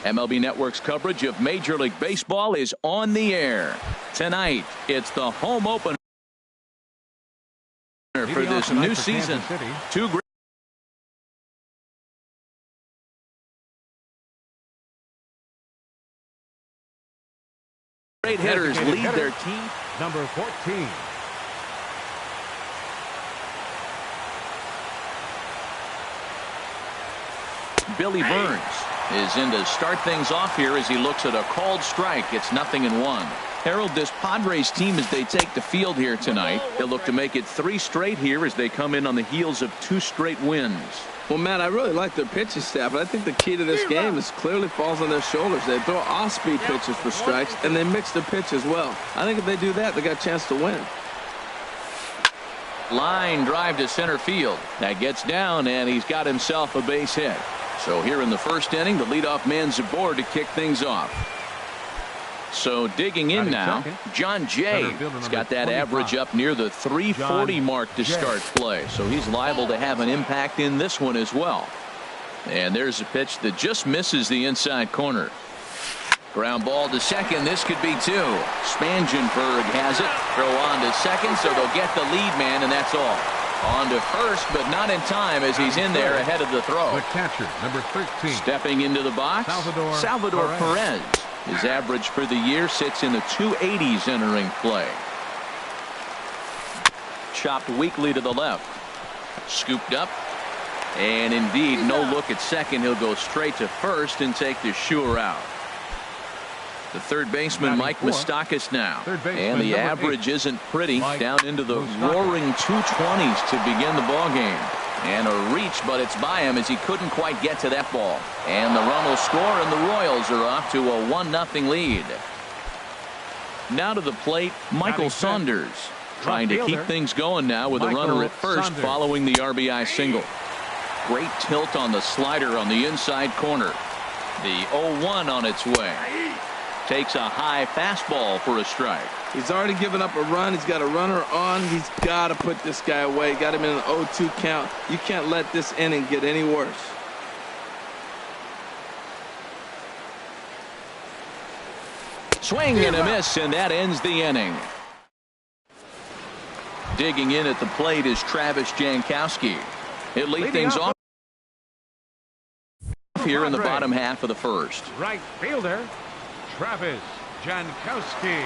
MLB Network's coverage of Major League Baseball is on the air. Tonight, it's the home opener for this new season. Two great hitters lead their team. Number 14. Billy Burns is in to start things off here as he looks at a called strike. It's 0-1. Harold, this Padres team, as they take the field here tonight, they'll look to make it 3 straight here as they come in on the heels of 2 straight wins. Well, Matt, I really like their pitching staff, but I think the key to this game is clearly falls on their shoulders. They throw off-speed pitches for strikes, and they mix the pitch as well. I think if they do that, they got a chance to win. Line drive to center field. That gets down, and he's got himself a base hit. So here in the first inning, the leadoff man's aboard to kick things off. So digging in now, John Jay has got that average up near the 340 mark to start play. So he's liable to have an impact in this one as well. And there's a pitch that just misses the inside corner. Ground ball to second. This could be 2. Spangenberg has it. Throw on to second, so they'll get the lead man, and that's all. On to first, but not in time as he's in there ahead of the throw. The catcher, number 13. Stepping into the box, Salvador Perez. His average for the year sits in the 280s entering play. Chopped weakly to the left. Scooped up. And indeed, no look at second. He'll go straight to first and take the sure out. The third baseman, Mike Moustakas now. And the average isn't pretty. Down into the roaring 220s to begin the ball game. And a reach, but it's by him as he couldn't quite get to that ball. And the run will score, and the Royals are off to a 1-0 lead. Now to the plate, Michael Saunders. Trying to keep things going now with a runner at first following the RBI single. Great tilt on the slider on the inside corner. The 0-1 on its way. Takes a high fastball for a strike. He's already given up a run. He's got a runner on. He's got to put this guy away. Got him in an 0-2 count. You can't let this inning get any worse. Swing and a miss, and that ends the inning. Digging in at the plate is Travis Jankowski. He'll lead things off here in the bottom half of the first. Right fielder, Travis Jankowski.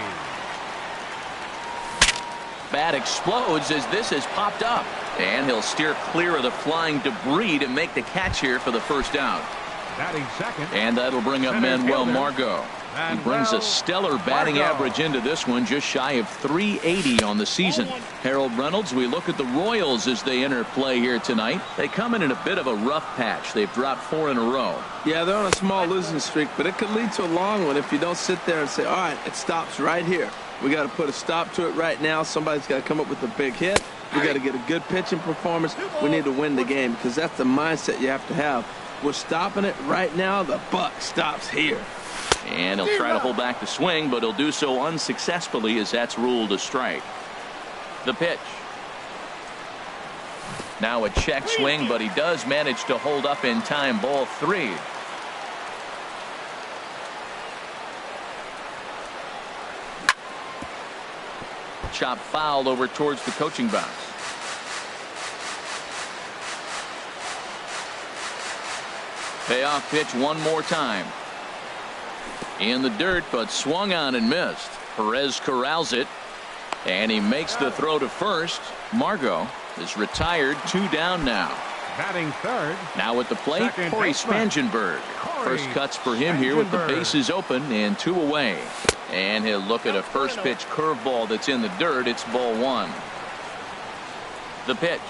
Bat explodes as this has popped up. And he'll steer clear of the flying debris to make the catch here for the first out. Batting second. And that'll bring up Manuel Margot. He brings a stellar batting average into this one, just shy of 380 on the season. Harold Reynolds, we look at the Royals as they enter play here tonight. They come in a bit of a rough patch. They've dropped 4 in a row. Yeah, they're on a small losing streak, but it could lead to a long one if you don't sit there and say, all right, it stops right here. We got to put a stop to it right now. Somebody's got to come up with a big hit. We got to get a good pitching performance. We need to win the game because that's the mindset you have to have. We're stopping it right now. The buck stops here. And he'll try to hold back the swing, but he'll do so unsuccessfully as that's ruled a strike. The pitch. Now a check swing, but he does manage to hold up in time. Ball 3. Chop foul over towards the coaching box. Payoff pitch one more time. In the dirt, but swung on and missed. Perez corrals it, and he makes the throw to first. Margot is retired. 2 down now. Batting third. Now at the plate, Corey Spangenberg. First cuts for him here with the bases open and 2 away. And he'll look at a first pitch curveball that's in the dirt. It's ball 1. The pitch.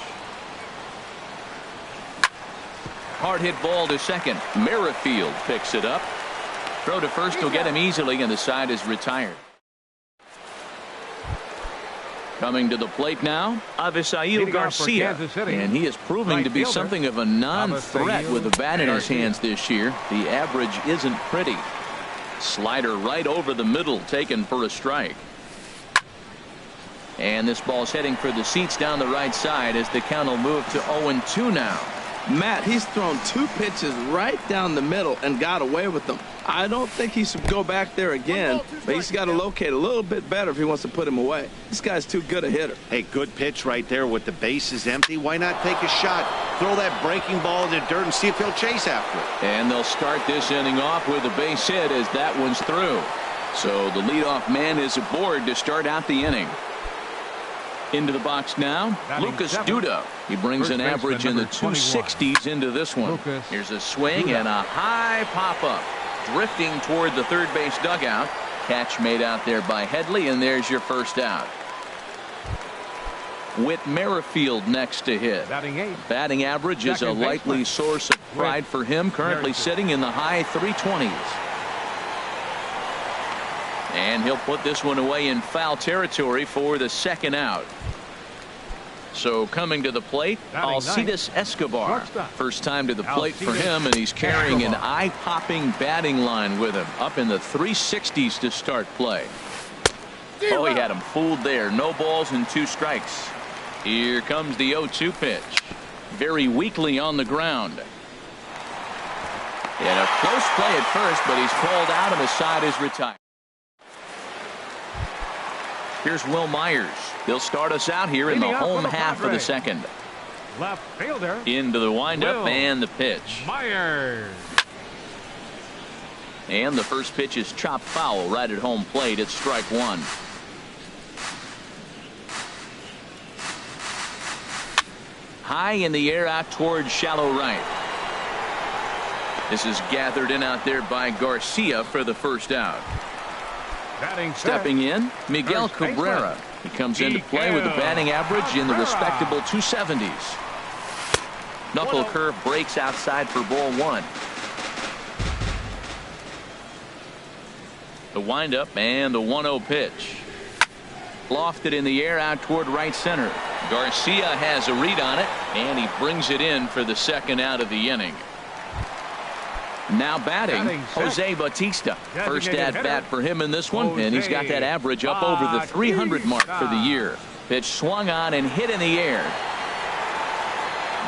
Hard hit ball to second. Merrifield picks it up. Throw to first will get him easily, and the side is retired. Coming to the plate now, Avisail Garcia. And he is proving to be something of a non-threat with the bat in his hands this year. The average isn't pretty. Slider right over the middle, taken for a strike. And this ball's heading for the seats down the right side as the count will move to 0-2 now. Matt, he's thrown 2 pitches right down the middle and got away with them. I don't think he should go back there again, but he's got to locate a little bit better if he wants to put him away. This guy's too good a hitter. Hey, good pitch right there with the bases empty. Why not take a shot? Throw that breaking ball in the dirt and see if he'll chase after it. And they'll start this inning off with a base hit as that one's through. So the leadoff man is aboard to start out the inning. Into the box now, Lucas Duda. He brings an average in the 260s into this one. Here's a swing and a high pop-up. Drifting toward the third base dugout. Catch made out there by Headley, and there's your first out. Whit Merrifield next to hit. Batting average is a likely source of pride for him, currently sitting in the high 320s. And he'll put this one away in foul territory for the second out. So coming to the plate, Alcides Escobar. First time to the plate for him, and he's carrying an eye-popping batting line with him. Up in the 360s to start play. Oh, he had him fooled there. No balls and 2 strikes. Here comes the 0-2 pitch. Very weakly on the ground. And a close play at first, but he's called out and the side is retired. Here's Will Myers. He'll start us out here in the home half of the second. Left fielder. Into the windup and the pitch. Myers. And the first pitch is chopped foul right at home plate. It's strike one. High in the air out towards shallow right. This is gathered in out there by Garcia for the first out. Stepping in, Miguel Cabrera. He comes into play with a batting average in the respectable 270s. Knuckle curve breaks outside for ball one. The windup and the 1-0 pitch. Lofted in the air out toward right center. Garcia has a read on it, and he brings it in for the second out of the inning. Now batting, Jose Bautista. First at bat for him in this one, and he's got that average up over the 300 mark for the year. Pitch swung on and hit in the air.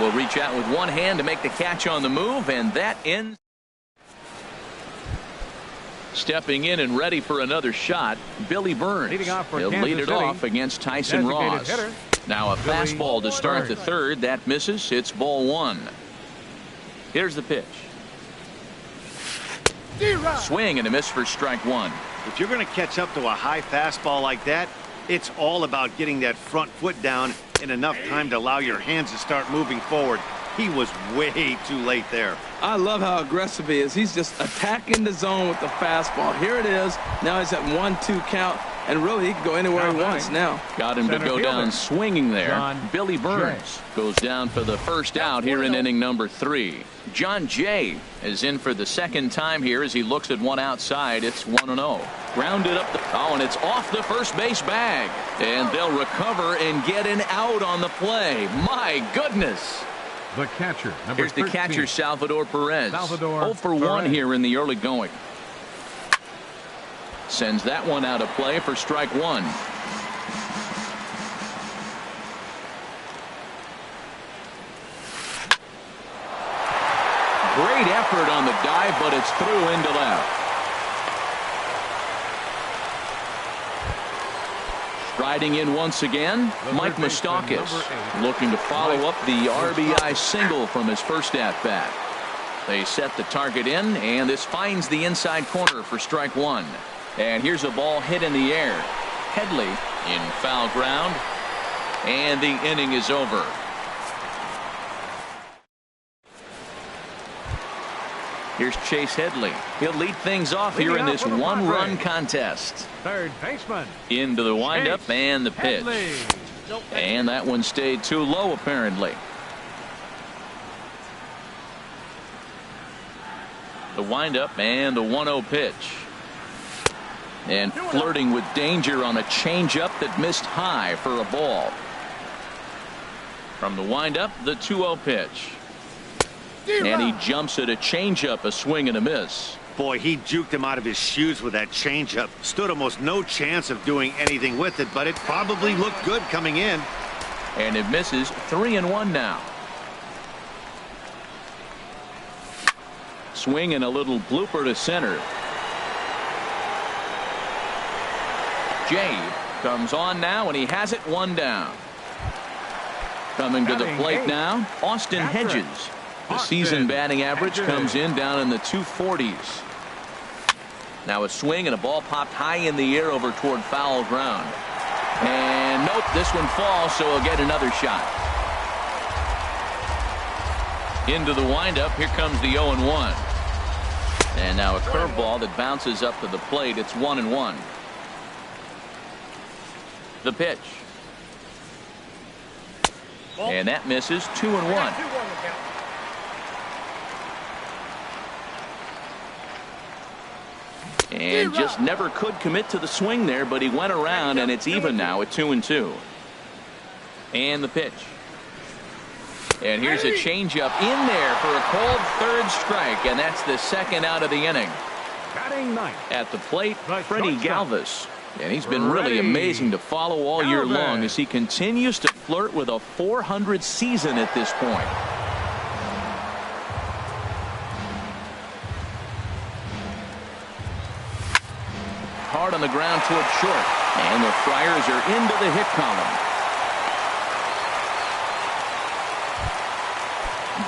Will reach out with one hand to make the catch on the move, and that ends. Stepping in and ready for another shot, Billy Burns. He'll lead it off against Tyson Ross. Now a fastball to start the third. That misses. It's ball one. Here's the pitch. Swing and a miss for strike one. If you're going to catch up to a high fastball like that, it's all about getting that front foot down in enough time to allow your hands to start moving forward. He was way too late there. I love how aggressive he is. He's just attacking the zone with the fastball. Here it is. Now he's at 1-2 count, and really he can go anywhere he wants now. Got him to go down swinging there. Billy Burns goes down for the first out here in inning number 3. John Jay is in for the second time here as he looks at one outside. It's 1-0. Grounded up the and it's off the first base bag, and they'll recover and get an out on the play. My goodness. The catcher, Here's the 13. catcher, Salvador Perez. 0 for 1 here in the early going. Sends that one out of play for strike one. Great effort on the dive, but it's through into left. Striding in once again, Mike Moustakas, looking to follow up the RBI single from his first at-bat. They set the target in, and this finds the inside corner for strike one. And here's a ball hit in the air. Headley in foul ground, and the inning is over. Here's Chase Headley. He'll lead things off here in this one-run contest. Third baseman. Into the windup and the pitch. And that one stayed too low, apparently. The windup and the 1-0 pitch. And flirting with danger on a changeup that missed high for a ball. From the windup, the 2-0 pitch. And he jumps at a changeup, a swing and a miss. Boy, he juked him out of his shoes with that changeup. Stood almost no chance of doing anything with it, but it probably looked good coming in. And it misses. 3-1 now. swing and a little blooper to center. Jay comes on now, and he has it 1 down. Coming to the plate now, Austin Hedges. The season batting average comes in down in the 240s. Now a swing and a ball popped high in the air over toward foul ground. And nope, this one falls, so he'll get another shot. Into the windup, here comes the 0-1. And now a curveball that bounces up to the plate. It's 1-1. The pitch. And that misses. 2-1. And just never could commit to the swing there, but he went around, and it's even now at 2-2. And the pitch. And here's a changeup in there for a called third strike, and that's the second out of the inning. At the plate, Freddie Galvis. And he's been really amazing to follow all year long as he continues to flirt with a .400 season at this point. Hard on the ground toward short. And the Friars are into the hit column.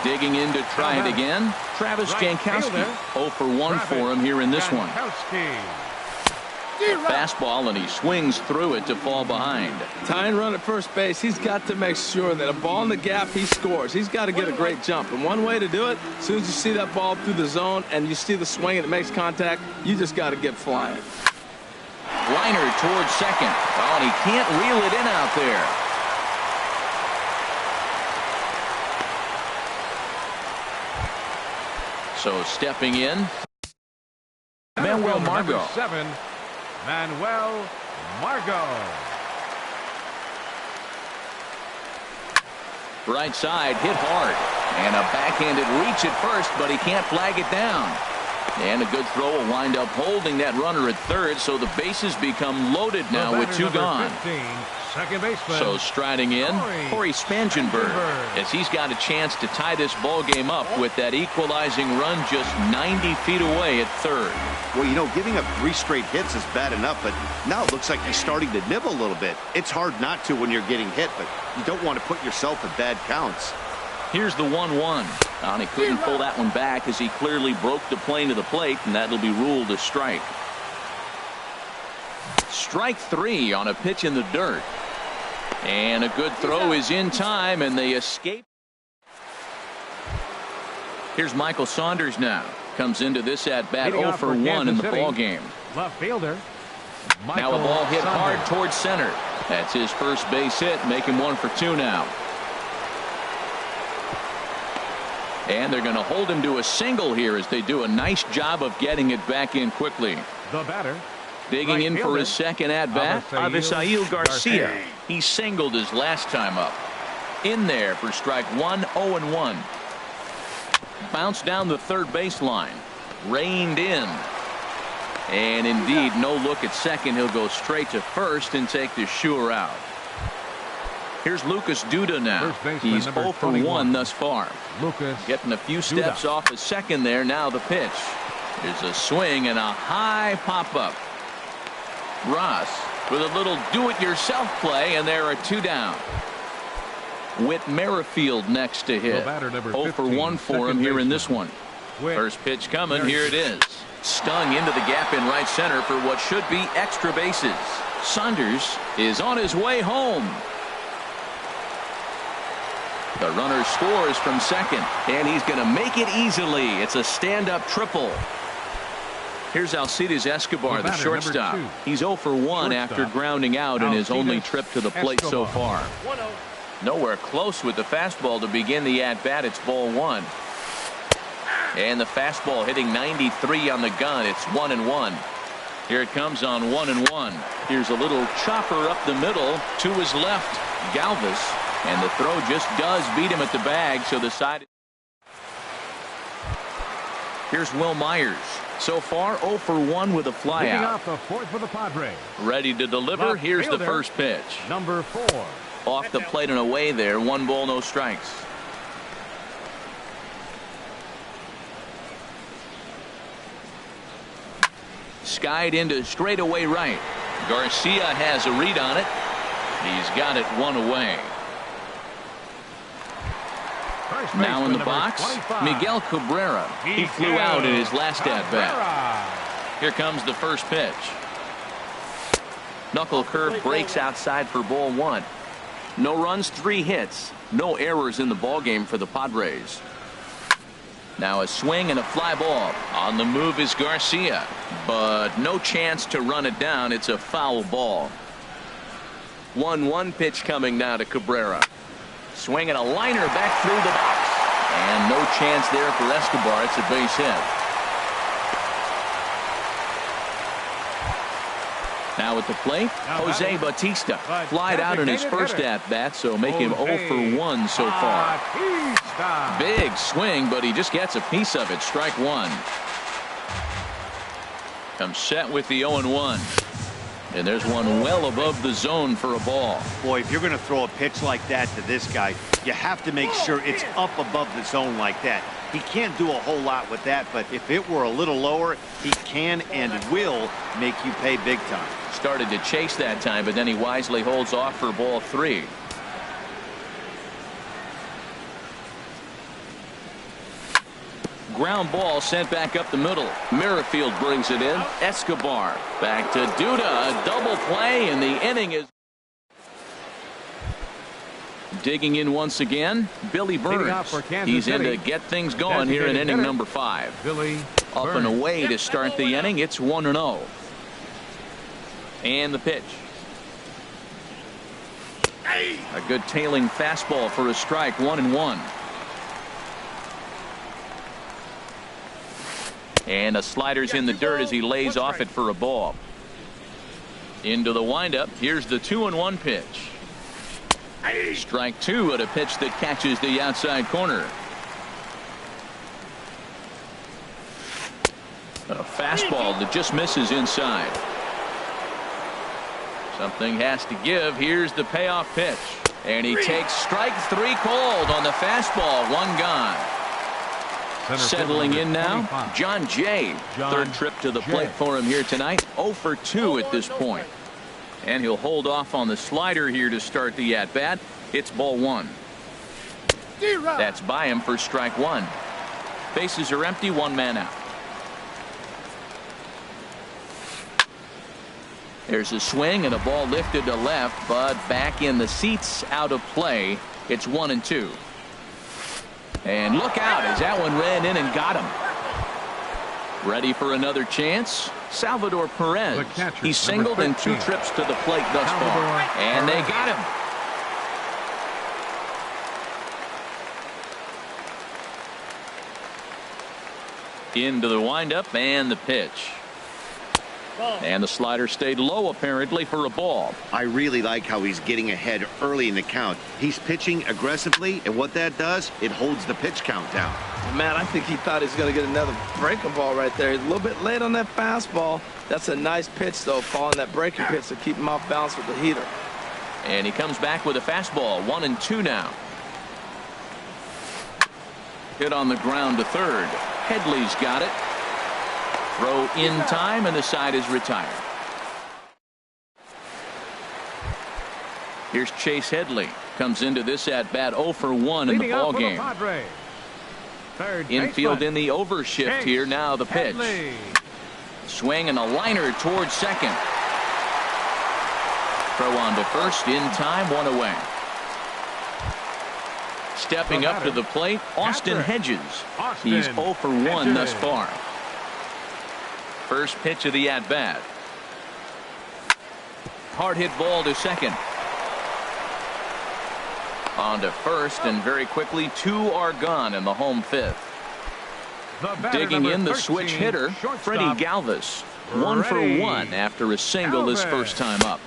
Digging in to try it again. Travis Jankowski. 0 for 1 for him here in this one. Fastball, and he swings through it to fall behind. Tying run at first base, he's got to make sure that a ball in the gap, he scores. He's got to get a great jump. And one way to do it, as soon as you see that ball through the zone and you see the swing and it makes contact, you just got to get flying. Liner towards second. Oh, and he can't reel it in out there. So stepping in, Manuel Margot. Manuel Margot. Right side, hit hard. And a backhanded reach at first, but he can't flag it down. And a good throw will wind up holding that runner at third, so the bases become loaded now with 2 gone. 15, second baseman. So striding in, Corey Spangenberg, as he's got a chance to tie this ball game up with that equalizing run just 90 feet away at third. Well, you know, giving up 3 straight hits is bad enough, but now it looks like he's starting to nibble a little bit. It's hard not to when you're getting hit, but you don't want to put yourself in bad counts. Here's the 1-1. And he couldn't pull that one back as he clearly broke the plane to the plate, and that'll be ruled a strike. Strike 3 on a pitch in the dirt. And a good throw is in time, and they escape. Here's Michael Saunders now. Comes into this at bat 0 for 1 in the ball game. Left fielder. Now a ball hit hard towards center. That's his first base hit, making 1 for 2 now. And they're going to hold him to a single here as they do a nice job of getting it back in quickly. The batter. Digging in for his second at-bat, Avisail Garcia. He singled his last time up. In there for strike 1, 0-1. Bounced down the third baseline. Reined in. And indeed, no look at second. He'll go straight to first and take the sure out. Here's Lucas Duda now. He's 0 for 1 thus far. Lucas getting a few steps off a second there. Now the pitch. There's a swing and a high pop-up. Ross with a little do-it-yourself play, and there are 2 down. Whit Merrifield next to hit. 0 for 1 for him here in this one. First pitch coming. Here it is. Stung into the gap in right center for what should be extra bases. Saunders is on his way home. The runner scores from second, and he's going to make it easily. It's a stand-up triple. Here's Alcides Escobar, the shortstop. He's 0 for 1 after grounding out in his only trip to the plate so far. Nowhere close with the fastball to begin the at-bat. It's ball 1. And the fastball hitting 93 on the gun. It's 1-1. Here it comes on 1-1. Here's a little chopper up the middle to his left. Galvis. And the throw just does beat him at the bag, so the side. Here's Will Myers. So far 0 for 1 with a flyout. Off the fourth for the Padres. Ready to deliver. Here's the first pitch. Number 4. Off the plate and away there. 1 ball, no strikes. skied into straightaway right. Garcia has a read on it. He's got it one away. Now in the box, 25. Miguel Cabrera. He flew out in his last at-bat. Here comes the first pitch. Knuckle curve breaks outside for ball one. No runs, 3 hits. No errors in the ballgame for the Padres. Now a swing and a fly ball. On the move is Garcia, but no chance to run it down. It's a foul ball. 1-1 pitch coming now to Cabrera. Swinging a liner back through the box. And no chance there for Escobar. It's a base hit. Now at the plate, Jose Bautista flied out in his first at-bat, so make him 0 for 1 so far. Big swing, but he just gets a piece of it. Strike one. Comes set with the 0-1. And there's one well above the zone for a ball. Boy, if you're going to throw a pitch like that to this guy, you have to make sure it's up above the zone like that. He can't do a whole lot with that, but if it were a little lower, he can and will make you pay big time. Started to chase that time, but then he wisely holds off for ball 3. Ground ball sent back up the middle. Merrifield brings it in. Escobar back to Duda. A double play, and the inning is digging in once again. Billy Burns. He's in to get things going here in inning number 5. Billy Up and away to start the inning. It's 1-0. And the pitch. A good tailing fastball for a strike. 1-1. And a slider's in the dirt as he lays off it for a ball. Into the windup. Here's the 2-1 pitch. Strike 2 at a pitch that catches the outside corner. A fastball that just misses inside. Something has to give. Here's the payoff pitch. And he takes strike 3 called on the fastball. 1 gone. Settling in now, John Jay. Third trip to the plate for him here tonight. 0 for 2 at this point. And he'll hold off on the slider here to start the at-bat. It's ball 1. That's by him for strike 1. Bases are empty, 1 man out. There's a swing and a ball lifted to left, but back in the seats, out of play. It's 1-2. And look out as that one ran in and got him. Ready for another chance? Salvador Perez. He's singled in 2 trips to the plate thus far. And they got him. Into the windup and the pitch. And the slider stayed low apparently for a ball. I really like how he's getting ahead early in the count. He's pitching aggressively, and what that does, it holds the pitch count down. Man, I think he thought he was going to get another breaking ball right there. He's a little bit late on that fastball. That's a nice pitch, though, following that breaking pitch to keep him off balance with the heater. And he comes back with a fastball. 1-2 now. Hit on the ground to third. Headley's got it. Throw in time, and the side is retired. Here's Chase Headley. Comes into this at-bat 0 for 1 in the ball game. Infield in the overshift here. Now the pitch. Swing and a liner towards second. Throw on to first in time, 1 away. Stepping up to the plate, Austin Hedges. He's 0 for 1 thus far. First pitch of the at-bat. Hard hit ball to second. On to first, and very quickly 2 are gone in the home 5th. Digging in the switch hitter, Freddie Galvis. 1 for 1 after a single his first time up.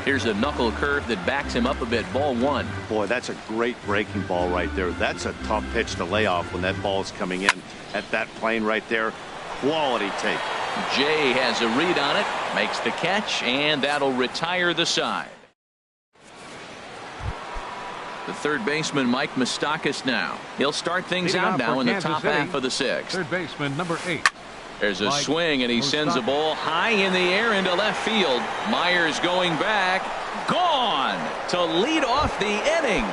Here's a knuckle curve that backs him up a bit. Ball 1. Boy, that's a great breaking ball right there. That's a tough pitch to lay off when that ball's coming in at that plane right there. Quality take. Jay has a read on it, makes the catch, and that'll retire the side. The third baseman, Mike Moustakas, now. He'll start things out now in the top half of the 6th. Third baseman, number 8. There's a swing, and he sends the ball high in the air into left field. Myers going back. Gone to lead off the inning.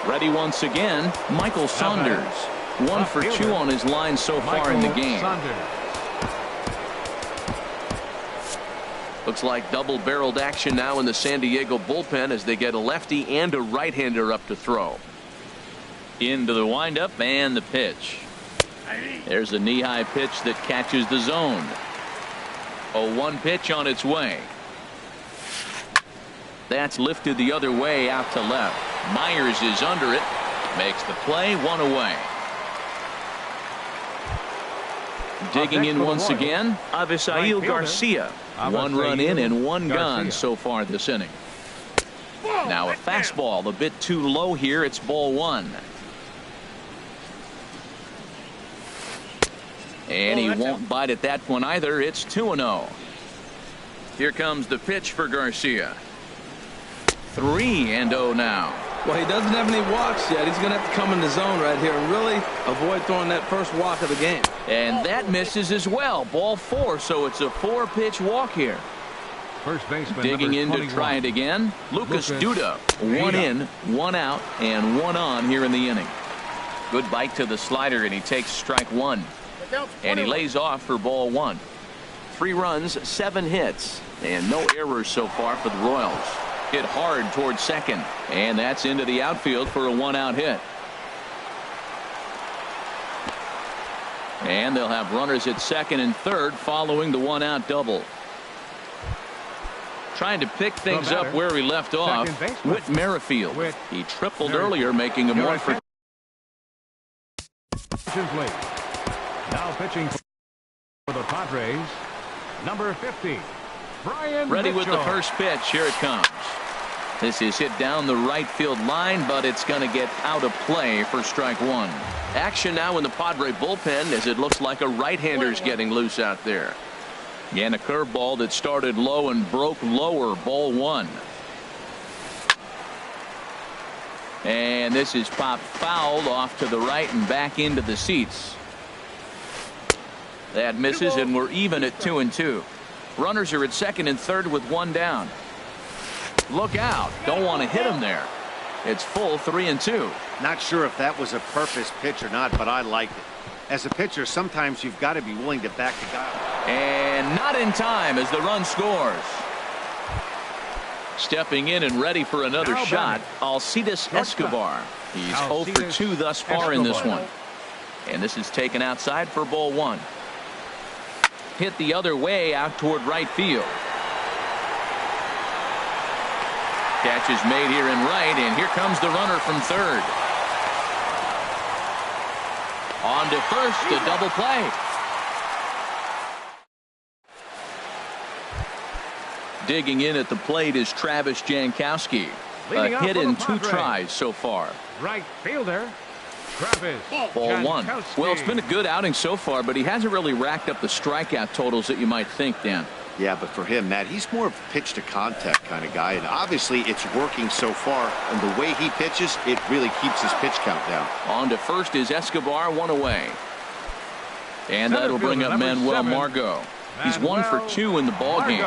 Ready once again, Michael Saunders. 1 for 2 on his line so far in the game. Looks like double-barreled action now in the San Diego bullpen as they get a lefty and a right-hander up to throw. Into the windup and the pitch. There's a knee-high pitch that catches the zone. A 1 pitch on its way. That's lifted the other way out to left. Myers is under it. Makes the play, 1 away. Digging in once again, Avisail Garcia. 1 run in and 1 gone so far this inning. Now a fastball a bit too low here. It's ball 1. And he won't bite at that one either. It's 2-0. Here comes the pitch for Garcia. 3-0 now. Well, he doesn't have any walks yet. He's going to have to come in the zone right here and really avoid throwing that first walk of the game. And that misses as well. Ball 4, so it's a 4-pitch walk here. First baseman digging in 21. to try it again. Lucas Duda. 1 in, 1 out, and 1 on here in the inning. Good bite to the slider, and he takes strike 1. And he lays off for ball 1. 3 runs, 7 hits, and no errors so far for the Royals. Hit hard towards second, and that's into the outfield for a 1-out hit. And they'll have runners at second and third following the 1-out double. Trying to pick things up where he left off. Whit Merrifield. He tripled earlier, making him 1 for 2. Now pitching for the Padres, number 50, Brian Ready Mitchell. with the first pitch. Here it comes. This is hit down the right field line, but it's going to get out of play for strike 1. Action now in the Padre bullpen as it looks like a right-hander's getting loose out there. And a curveball that started low and broke lower. Ball 1. And this is popped foul off to the right and back into the seats. That misses, and we're even at 2-2. Runners are at second and third with 1 down. Look out. Don't want to hit him there. It's full 3-2. Not sure if that was a purpose pitch or not, but I liked it. As a pitcher, sometimes you've got to be willing to back the guy up. And not in time as the run scores. Stepping in and ready for another shot, Alcides Escobar. He's 0 for 2 thus far in this one. And this is taken outside for ball 1. Hit the other way out toward right field. Catch is made here in right, and here comes the runner from third. On to first, a double play. Digging in at the plate is Travis Jankowski. A hit in 2 tries so far. Right fielder, Travis Ball 1. Jankowski. Well, it's been a good outing so far, but he hasn't really racked up the strikeout totals that you might think, Dan. Yeah, but for him, Matt, he's more of a pitch to contact kind of guy, and obviously it's working so far, and the way he pitches, it really keeps his pitch count down. On to first is Escobar, 1 away. And that'll bring up Manuel Margot. He's 1 for 2 in the ball game.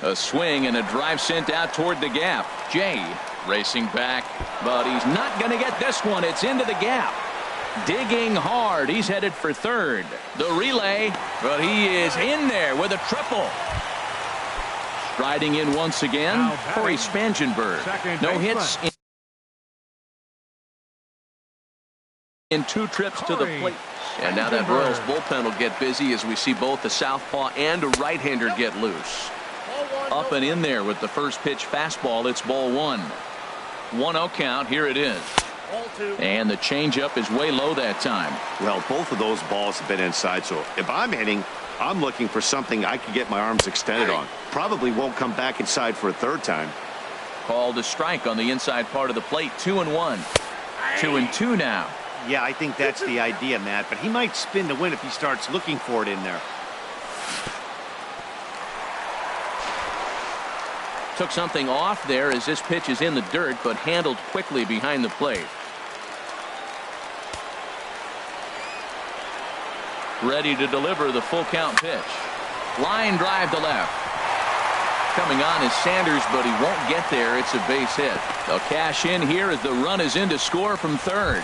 A swing and a drive sent out toward the gap. Jay racing back, but he's not going to get this one. It's into the gap. Digging hard. He's headed for third. The relay, but he is in there with a triple. Striding in once again, Corey Spangenberg. No hits in 2 trips to the plate. And now that Royals bullpen will get busy as we see both a southpaw and a right-hander get loose. Up and in there with the first pitch fastball. It's ball 1. 1-0 count. Here it is. And the changeup is way low that time. Well, both of those balls have been inside, so if I'm hitting, I'm looking for something I can get my arms extended on. Probably won't come back inside for a 3rd time. Called a strike on the inside part of the plate. 2-1. 2-2 now. Yeah, I think that's the idea, Matt, but he might spin the win if he starts looking for it in there. Took something off there as this pitch is in the dirt, but handled quickly behind the plate. ready to deliver the full count pitch. Line drive to left. Coming on is Sanders, but he won't get there. It's a base hit. They'll cash in here as the run is in to score from third.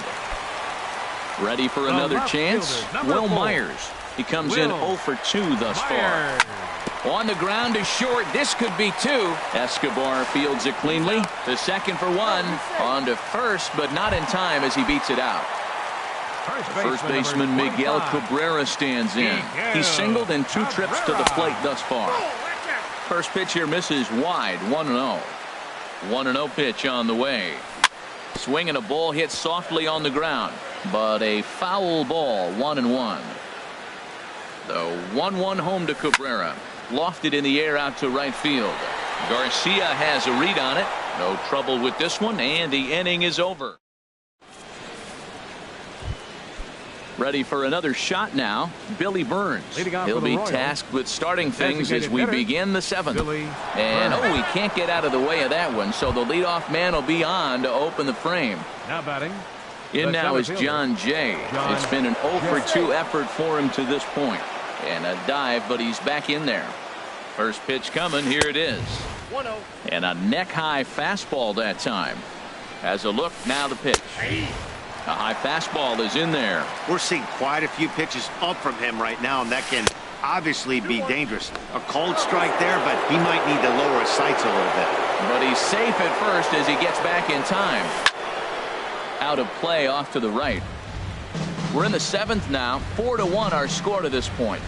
Ready for another chance? Will Myers. He comes in 0 for 2 thus far. On the ground to short. This could be 2. Escobar fields it cleanly. To second for 1. On to first, but not in time as he beats it out. First baseman Miguel Cabrera stands in. He's singled in 2 trips to the plate thus far. First pitch here misses wide. 1-0. 1-0 pitch on the way. Swinging a ball hit softly on the ground, but a foul ball. 1-1. The 1-1 home to Cabrera. Lofted in the air out to right field. Garcia has a read on it. No trouble with this one, and the inning is over. Ready for another shot now, Billy Burns. He'll be tasked with starting things as we begin the 7th. And he can't get out of the way of that one, so the leadoff man will be on to open the frame. Now batting. In now is John Jay. It's been an 0 for 2 effort for him to this point. And a dive, but he's back in there. First pitch coming. Here it is. 1-0. And a neck-high fastball that time. Has a look. Now the pitch. A high fastball is in there. We're seeing quite a few pitches up from him right now, and that can obviously be dangerous. A cold strike there, but he might need to lower his sights a little bit. But he's safe at first as he gets back in time. Out of play off to the right. We're in the 7th now. 4-1 our score to this point.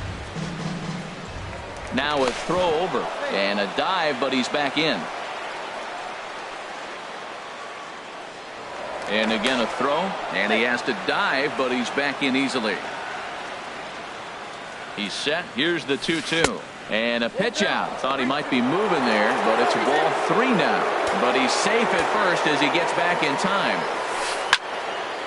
Now a throw over and a dive, but he's back in. And again a throw, and he has to dive, but he's back in easily. He's set. Here's the 2-2. And a pitch out. Thought he might be moving there, but it's ball 3 now. But he's safe at first as he gets back in time.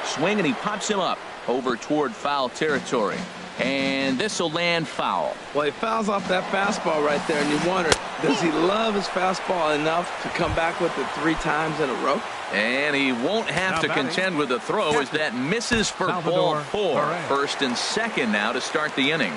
Swing, and he pops him up over toward foul territory. And this will land foul. Well, he fouls off that fastball right there, and you wonder, does he love his fastball enough to come back with it 3 times in a row? And he won't have to contend with the throw as that misses for ball 4. First and second now to start the inning.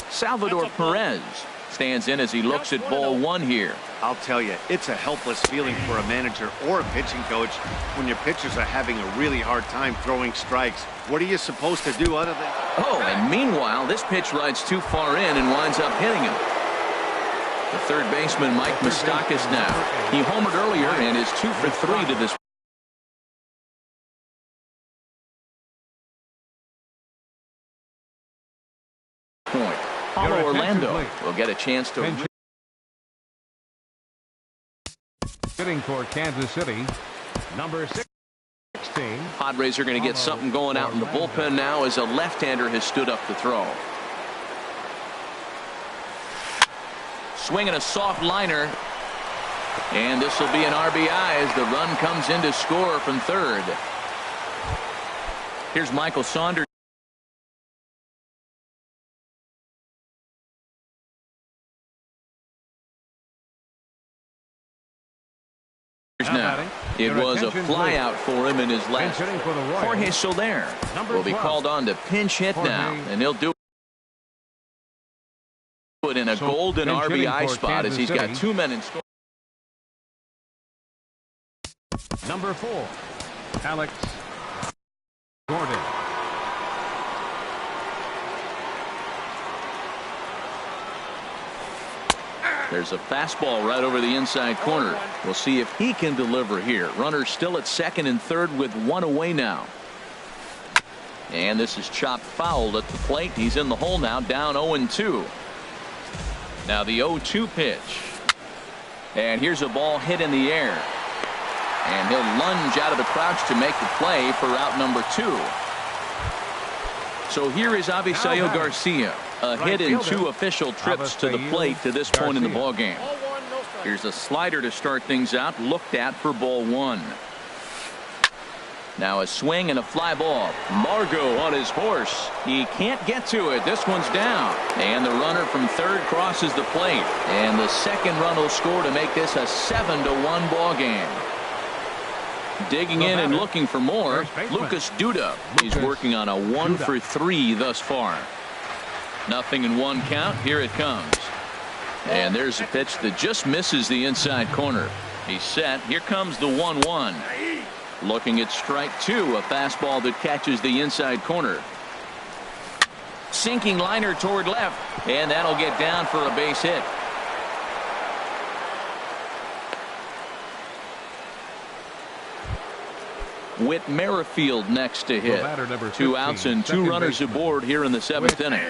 Salvador Perez stands in as he looks at ball 1 here. I'll tell you, it's a helpless feeling for a manager or a pitching coach when your pitchers are having a really hard time throwing strikes. What are you supposed to do other than... And meanwhile, this pitch rides too far in and winds up hitting him. The third baseman, Mike Moustakas now. He homered earlier and is 2 for 3 to this point. Paulo Orlando will get a chance to... Hitting for Kansas City, number 16. Padres are going to get something going out in the bullpen now as a left-hander has stood up to throw. Swinging a soft liner. And this will be an RBI as the run comes in to score from third. Here's Michael Saunders. Now, it was a flyout for him in his last. Jorge Soler will be called on to pinch hit now, and he'll do it in a golden RBI spot as he's got 2 men in score. Number 4, Alex Gordon. There's a fastball right over the inside corner. We'll see if he can deliver here. Runner still at second and third with 1 away now. And this is chopped foul at the plate. He's in the hole now, down 0-2. Now the 0-2 pitch. And here's a ball hit in the air. And he'll lunge out of the crouch to make the play for out number 2. So here is Avisail Garcia. A hit in 2 official trips to the plate to this point in the ball game. Here's a slider to start things out, looked at for ball 1. Now a swing and a fly ball. Margot on his horse. He can't get to it. This one's down. And the runner from third crosses the plate. And the second run will score to make this a 7-1 ball game. Digging in and looking for more, Lucas Duda. He's working on a 1-for-3 thus far. Nothing in one count. Here it comes. And there's a pitch that just misses the inside corner. He's set. Here comes the 1-1. Looking at strike two, a fastball that catches the inside corner. Sinking liner toward left, and that'll get down for a base hit. Whit Merrifield next to hit. 2 outs and 2 runners aboard here in the 7th inning.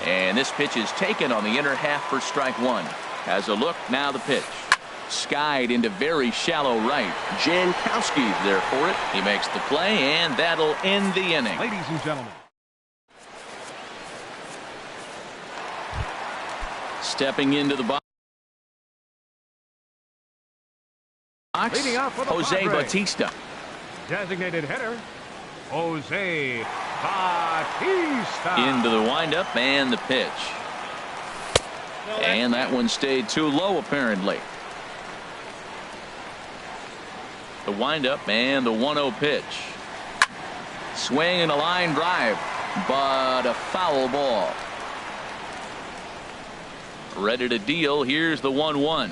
And this pitch is taken on the inner half for strike one. Has a look, now the pitch. Skied into very shallow right. Jankowski's there for it. He makes the play, and that'll end the inning. Ladies and gentlemen. Stepping into the box. Jose Bautista. Designated hitter, Jose Bautista. Into the windup and the pitch. And that one stayed too low, apparently. The windup and the 1-0 pitch. Swing and a line drive, but a foul ball. Ready to deal. Here's the 1-1.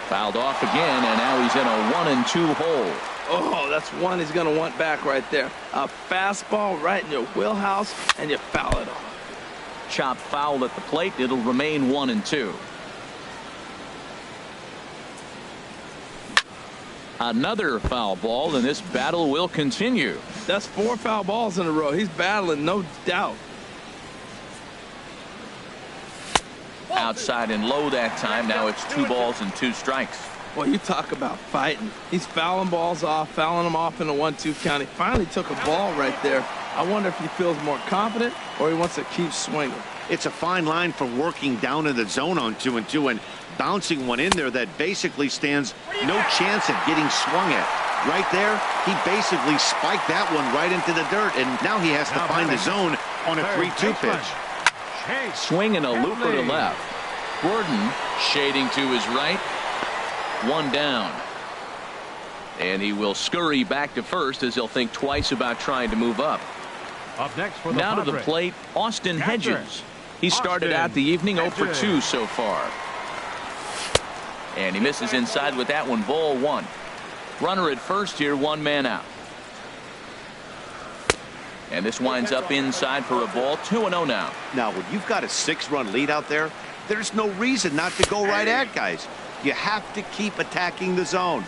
Fouled off again, and now he's in a 1-2 hole. Oh, that's one he's going to want back right there. A fastball right in your wheelhouse, and you foul it off. Chopped foul at the plate. It'll remain 1-2. Another foul ball, and this battle will continue. That's 4 foul balls in a row. He's battling, no doubt. Outside and low that time. Now it's 2 balls and 2 strikes. Well, you talk about fighting. He's fouling balls off, fouling them off in a 1-2 count. He finally took a ball right there. I wonder if he feels more confident or he wants to keep swinging. It's a fine line for working down in the zone on 2-2 and bouncing one in there that basically stands no chance at getting swung at. Right there, he basically spiked that one right into the dirt, and now he has to find the zone on a 3-2 pitch. Swinging a looper to left. Gordon shading to his right. 1 down. And he will scurry back to first as he'll think twice about trying to move up. Up next for the now to the plate, Austin Hedges. He started out the evening 0-for-2 so far. And he misses inside with that one. Ball 1. Runner at first here, 1 man out. And this winds up inside for a ball. 2-0 now. Now, when you've got a 6-run lead out there, there's no reason not to go right at guys. You have to keep attacking the zone.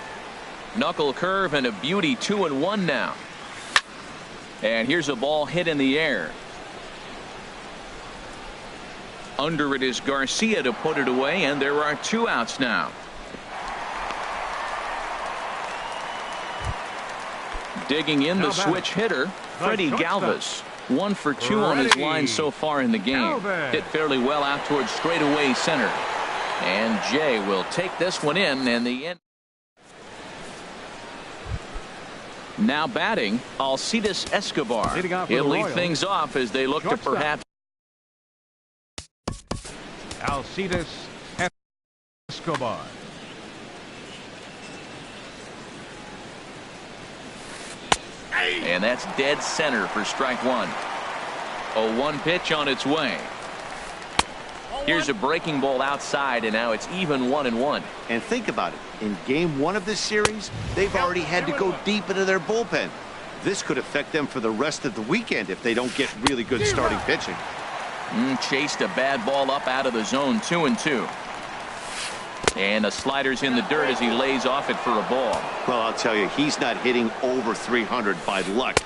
Knuckle curve and a beauty. 2-1 now. And here's a ball hit in the air. Under it is Garcia to put it away, and there are 2 outs now. Digging in the switch hitter, Freddie Galvis. 1-for-2 on his line so far in the game. Hit fairly well out towards straightaway center. And Jay will take this one in, and the end. Now batting, Alcides Escobar. He'll lead things off as they look to perhaps. Alcides Escobar. And that's dead center for strike 1. A 1 pitch on its way. Here's a breaking ball outside, and now it's even 1-1. And think about it. In game 1 of this series, they've already had to go deep into their bullpen. This could affect them for the rest of the weekend if they don't get really good starting pitching. Chased a bad ball up out of the zone. 2-2. And the slider's in the dirt as he lays off it for a ball. Well, I'll tell you, he's not hitting over 300 by luck.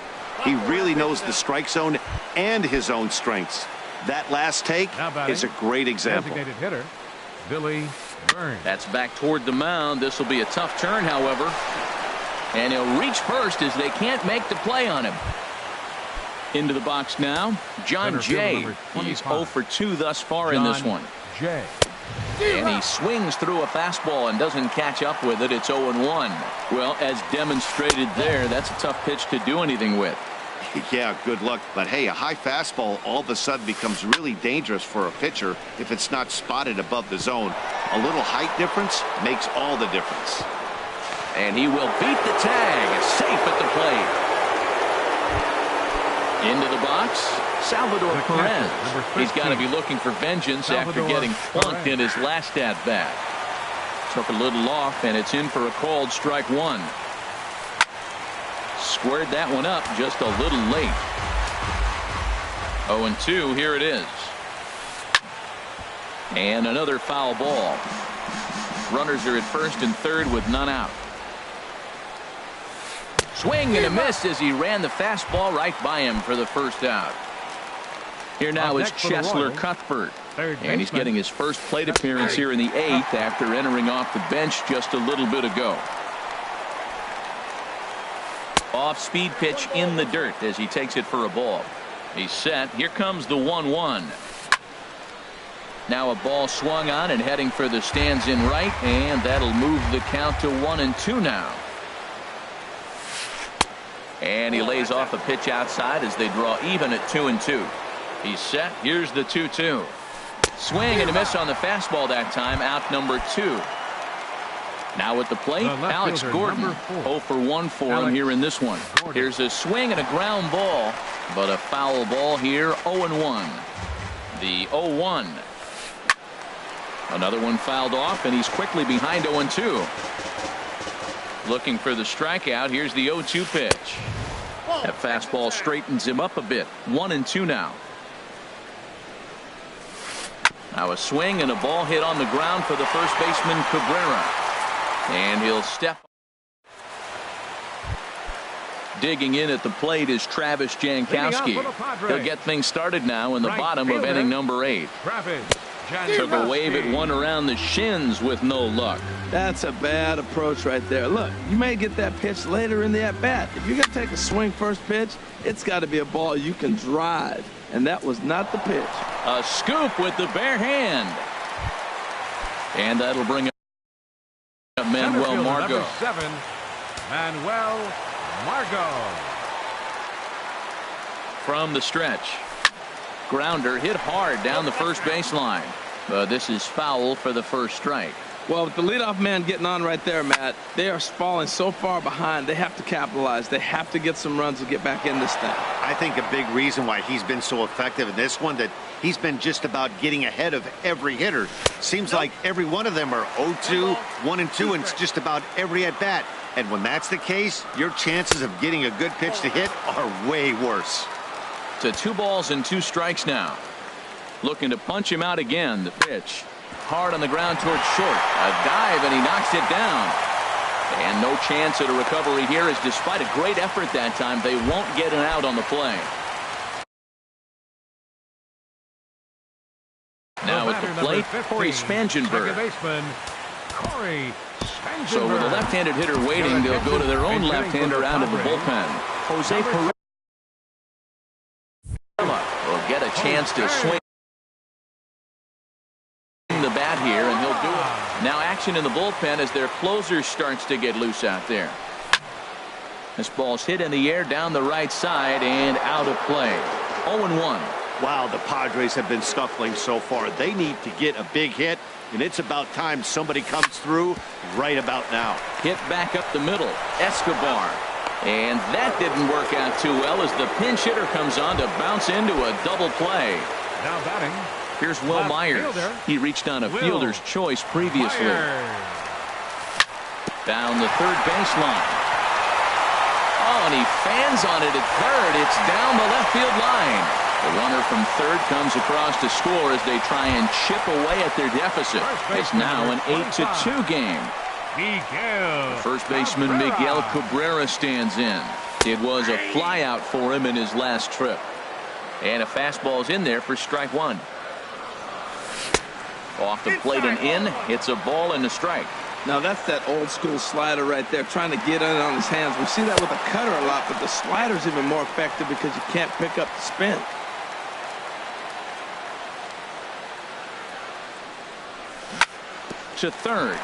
He really knows the strike zone and his own strengths. That last take is a great example. Designated hitter, Billy Burns. That's back toward the mound. This will be a tough turn, however. And he'll reach first as they can't make the play on him. Into the box now, John Jay. He's 0-for-2 thus far in this one. Jay. And he swings through a fastball and doesn't catch up with it. It's 0-1. Well, as demonstrated there, that's a tough pitch to do anything with. Yeah, good luck. But hey, a high fastball all of a sudden becomes really dangerous for a pitcher if it's not spotted above the zone. A little height difference makes all the difference. And he will beat the tag. Safe at the plate. Into the box, Salvador Perez. He's got to be looking for vengeance after getting plunked in his last at-bat. Took a little off, and it's in for a called strike one. Squared that one up just a little late. 0-2, here it is. And another foul ball. Runners are at first and third with none out. Swing and a miss as he ran the fastball right by him for the first out. Here now is Cheslor Cuthbert. And he's getting his first plate appearance here in the 8th after entering off the bench just a little bit ago. Off-speed pitch in the dirt as he takes it for a ball. He's set. Here comes the 1-1. Now a ball swung on and heading for the stands in right, and that'll move the count to 1-2 now. And he lays off a pitch outside as they draw even at 2-2. He's set. Here's the 2-2. Swing and a miss on the fastball that time. Out number 2. Now at the plate, Alex Gordon. 0 for 1 for him here in this one. Here's a swing and a ground ball, but a foul ball here. 0-1. The 0-1. Another one fouled off, and he's quickly behind 0-2. Looking for the strikeout. Here's the 0-2 pitch. That fastball straightens him up a bit. 1-2 now. Now a swing and a ball hit on the ground for the first baseman Cabrera. And he'll step. Digging in at the plate is Travis Jankowski. He'll get things started now in the bottom of inning number 8. Took a wave at one around the shins with no luck. That's a bad approach right there. Look, you may get that pitch later in the at-bat. If you're going to take a swing first pitch, it's got to be a ball you can drive. And that was not the pitch. A scoop with the bare hand. And that'll bring up Manuel Margot. Number 7, Manuel Margot. From the stretch. Grounder hit hard down the first baseline. This is foul for the first strike. Well, with the leadoff man getting on right there, Matt, they are falling so far behind. They have to capitalize. They have to get some runs to get back in this thing. I think a big reason why he's been so effective in this one, that he's been just about getting ahead of every hitter. Seems like every one of them are 0-2, 1-2, and it's just about every at-bat. And when that's the case, your chances of getting a good pitch to hit are way worse. To 2 balls and 2 strikes now. Looking to punch him out again. The pitch. Hard on the ground towards short. A dive, and he knocks it down. And no chance at a recovery here, as despite a great effort that time, they won't get an out on the play. Now at the plate, Corey Spangenberg. So with a left-handed hitter waiting, they'll go to their own left-hander out of the bullpen. Jose Perez will get a chance to swing the bat here, and he'll do it. Now action in the bullpen as their closer starts to get loose out there. This ball's hit in the air down the right side and out of play. 0-1. Wow, the Padres have been scuffling so far. They need to get a big hit, and it's about time somebody comes through right about now. Hit back up the middle. Escobar. And that didn't work out too well as the pinch hitter comes on to bounce into a double play. Now batting. Here's Will Myers. He reached on a fielder's choice previously. Down the third baseline. Oh, and he fans on it at third. It's down the left field line. The runner from third comes across to score as they try and chip away at their deficit. It's now an 8-2 game. First baseman Miguel Cabrera stands in. It was a flyout for him in his last trip. And a fastball's in there for strike one. Off the plate and in. It's a ball and a strike. Now that's that old school slider right there, trying to get in on his hands. We see that with a cutter a lot, but the slider's even more effective because you can't pick up the spin. To third.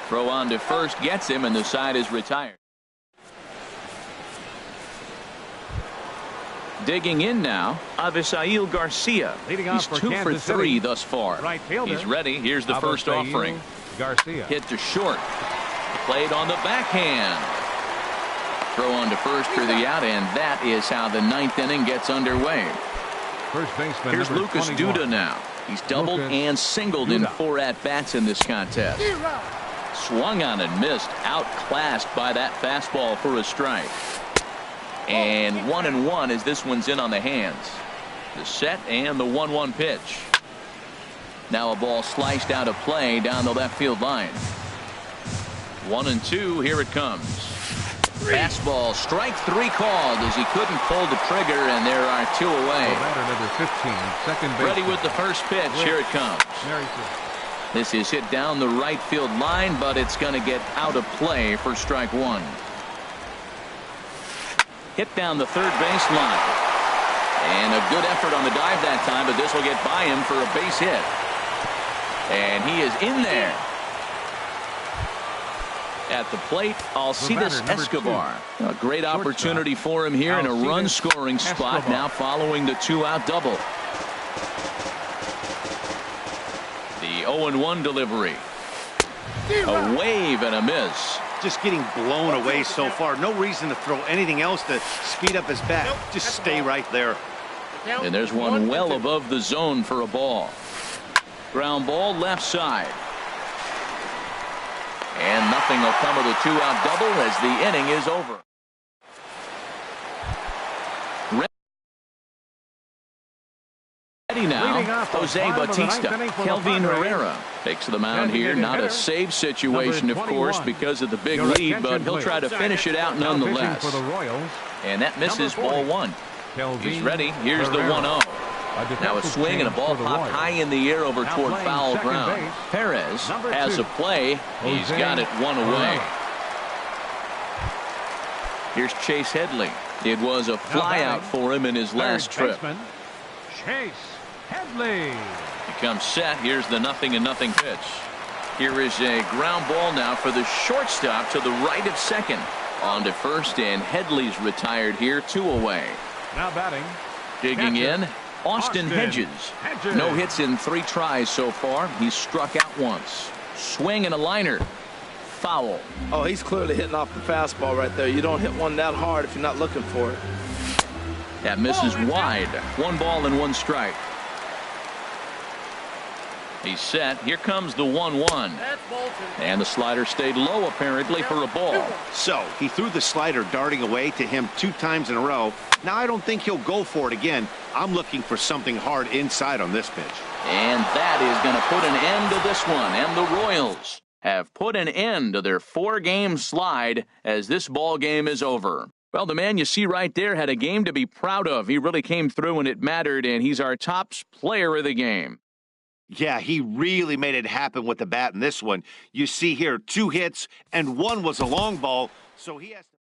Throw on to first gets him, and the side is retired. Digging in now, Avisail Garcia. Leading He's off for 2 for Kansas 3 City. thus far. Right fielder, He's ready. Here's the first Avisail offering. Garcia. Hit to short. Played on the backhand. Throw on to first for the out, and that is how the ninth inning gets underway. First baseman. Here's number Lucas 21. Duda now. He's doubled Lucas and singled in Duda. 4 at-bats in this contest. Swung on and missed, outclassed by that fastball for a strike. And 1-1 as this one's in on the hands. The set and the 1-1 pitch. Now a ball sliced out of play down the left field line. 1-2, here it comes. Fastball, strike 3 called as he couldn't pull the trigger, and there are 2 away. Batter number 15, second base. Ready with the first pitch, here it comes. This is hit down the right field line, but it's going to get out of play for strike 1. Hit down the third base line. And a good effort on the dive that time, but this will get by him for a base hit. And he is in there. At the plate, Alcides Escobar. A great opportunity for him here in a run-scoring spot now following the 2-out double. The 0-1 delivery. A wave and a miss. Just getting blown away so far. No reason to throw anything else to speed up his bat. Just stay right there. And there's one well above the zone for a ball. Ground ball left side. And nothing will come of the 2-out double as the inning is over. Ready now, Jose Bautista. Kelvin Herrera takes the mound here. Not a save situation, of course, because of the big lead, but he'll try to finish it out nonetheless. And that misses ball 1. He's ready. Here's the 1-0. Now a swing and a ball popped high in the air over toward foul ground. Perez has a play. He's got it 1 away. Here's Chase Headley. It was a flyout for him in his last trip. Chase Headley. He comes set. Here's the 0-0 pitch. Here is a ground ball now for the shortstop to the right of second. On to first, and Headley's retired here, 2 away. Now batting. Digging in, Austin Hedges. No hits in 3 tries so far. He's struck out once. Swing and a liner. Foul. Oh, he's clearly hitting off the fastball right there. You don't hit one that hard if you're not looking for it. That misses wide. 1 ball and 1 strike. He's set. Here comes the 1-1. And the slider stayed low apparently for a ball. So he threw the slider darting away to him 2 times in a row. Now I don't think he'll go for it again. I'm looking for something hard inside on this pitch. And that is going to put an end to this one. And the Royals have put an end to their 4-game slide as this ball game is over. Well, the man you see right there had a game to be proud of. He really came through when it mattered, and he's our top player of the game. Yeah, he really made it happen with the bat in this one. You see here 2 hits, and 1 was a long ball, so he has to...